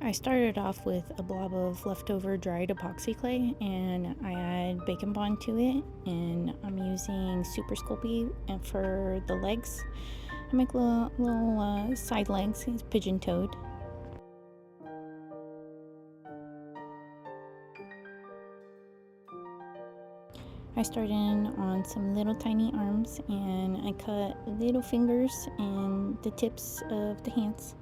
I started off with a blob of leftover dried epoxy clay and I add bacon bond to it, and I'm using super sculpty for the legs. I make little side legs, it's pigeon-toed. I started in on some little tiny arms and I cut little fingers and the tips of the hands.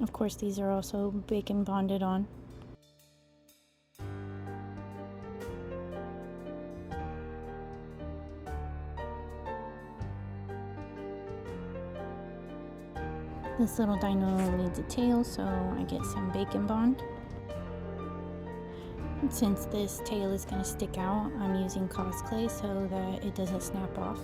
Of course, these are also bacon bonded on. This little dino needs a tail, so I get some bacon bond. And since this tail is going to stick out, I'm using cos clay so that it doesn't snap off.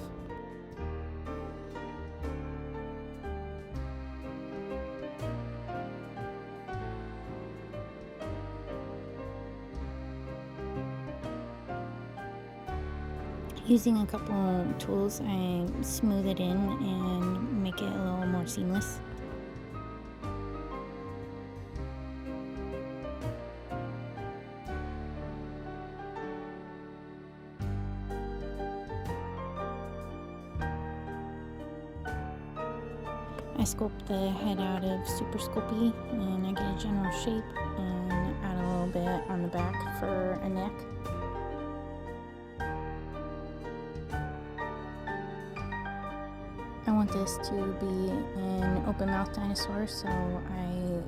Using a couple tools, I smooth it in and make it a little more seamless. I sculpt the head out of super sculpey and I get a general shape and add a little bit on the back for a neck. I want this to be an open mouth dinosaur, so I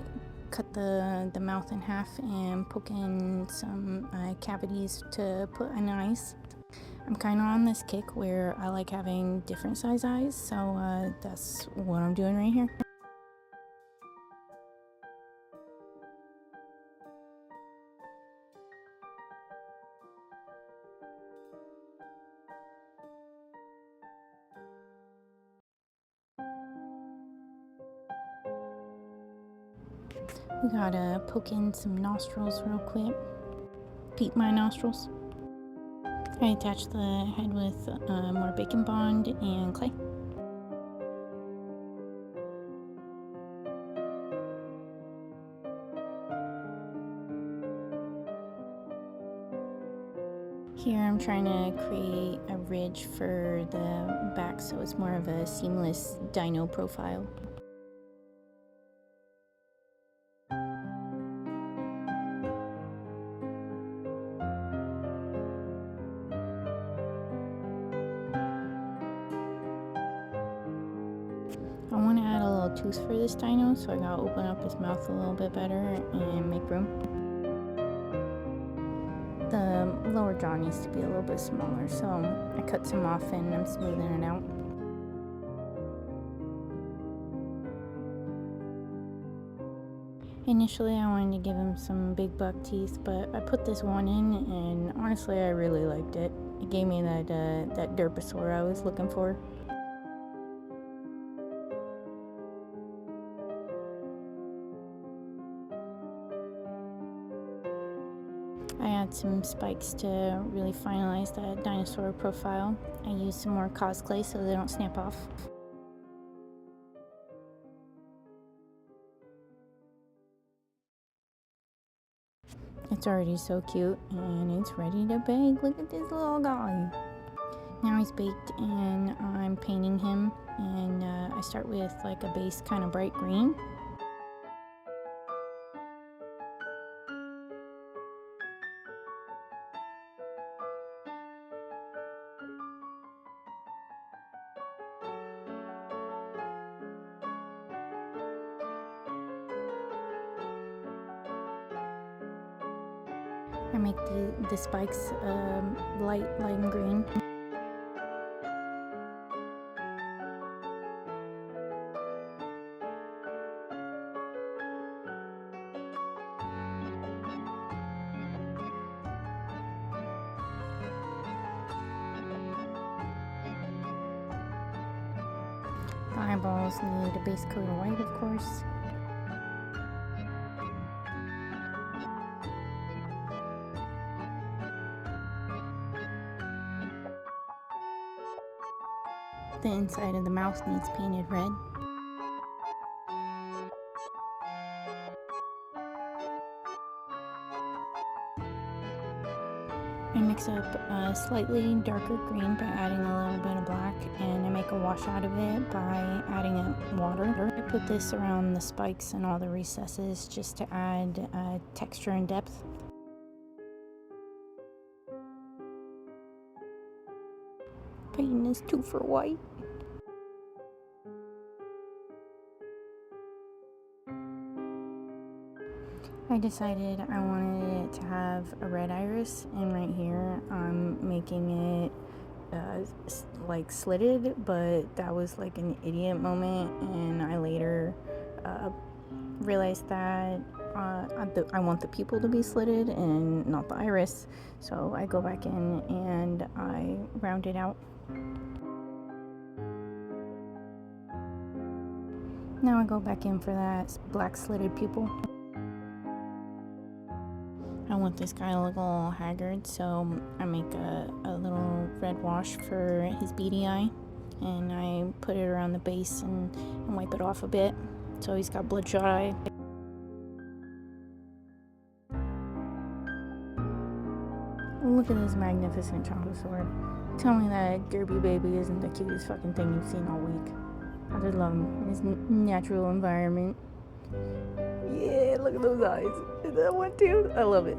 cut the mouth in half and poke in some cavities to put in eyes. I'm kind of on this kick where I like having different size eyes, so that's what I'm doing right here. We gotta poke in some nostrils real quick. Peep my nostrils. I attach the head with more bacon bond and clay. Here I'm trying to create a ridge for the back so it's more of a seamless dino profile. I want to add a little tooth for this dino, so I gotta open up his mouth a little bit better and make room. The lower jaw needs to be a little bit smaller, so I cut some off and I'm smoothing it out. Initially I wanted to give him some big buck teeth, but I put this one in and honestly I really liked it. It gave me that derposaur I was looking for. I add some spikes to really finalize that dinosaur profile. I use some more cos clay so they don't snap off. It's already so cute and it's ready to bake. Look at this little guy. Now he's baked and I'm painting him, and I start with like a base kind of bright green. I make the spikes light lime green. The eyeballs need a base coat of white, of course. The inside of the mouth needs painted red. I mix up a slightly darker green by adding a little bit of black, and I make a wash out of it by adding water. I put this around the spikes and all the recesses just to add texture and depth. Painting is 2 for white. I decided I wanted it to have a red iris, and right here I'm making it like slitted, but that was like an idiot moment, and I later realized that I want the pupil to be slitted and not the iris, so I go back in and I round it out. Now I go back in for that black slitted pupil. I want this guy to look a little haggard, so I make a little red wash for his beady eye, and I put it around the base and wipe it off a bit, so he's got bloodshot eye. Look at this magnificent dinosaur. Tell me that Gerby baby isn't the cutest fucking thing you've seen all week. I just love him in his natural environment. Yeah, look at those eyes. Is that one too? I love it.